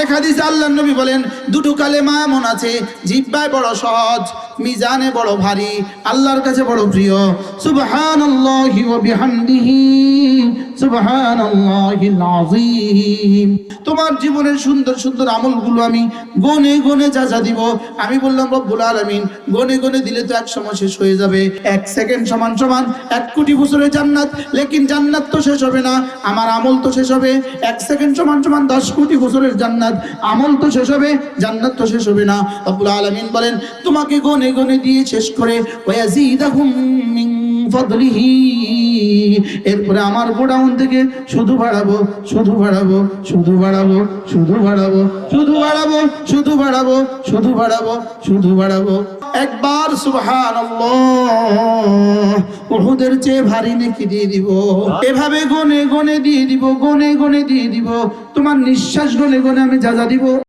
আরেক হাদিসে আল্লাহর নবী বলেন, দুটো কালেমা এমন আছে জিহ্বায় বড় সহজ, মিজানে বড় ভারী, আল্লাহর কাছে বড় প্রিয়। সুবহানাল্লাহি ওয়া বিহামদিহি সুবহানাল্লাহিল আযীম। তোমার জীবনের সুন্দর সুন্দর আমলগুলো আমি গনে গনে যা দিব। আমি বললাম রব্বুল আলামিন, গনে গনে দিলে তো এক সময় শেষ হয়ে যাবে। 1 সেকেন্ড সমান সমান 1 কোটি বছরের জান্নাত, লেকিন জান্নাত তো শেষ হবে না, আমার আমল তো শেষ হবে। 1 সেকেন্ড সমান সমান 10 কোটি বছরের জান্নাত, আমল তো শেষ হবে, জান্নাত তো শেষ হবে না। রব্বুল আলামিন বলেন, তোমাকে গনে গনে দিয়ে শেষ করে ওয়ায়াজিদাহুম মিন ফাদলিহি, এরপরে আমার গোডাউন থেকে শুধু বাড়াবো, শুধু বাড়াবো, শুধু বাড়াবো, শুধু বাড়াবো, শুধু বাড়াবো, শুধু বাড়াবো, শুধু বাড়াবো, শুধু বাড়াবো। একবার সুবহানাল্লাহ, উহুদের চেয়ে ভারী নেকি দিয়ে দিব। এভাবে গনে গনে দিয়ে দিব, গনে গনে দিয়ে দিব। তোমার নিঃশ্বাস গনে গনে আমি যা যা দিব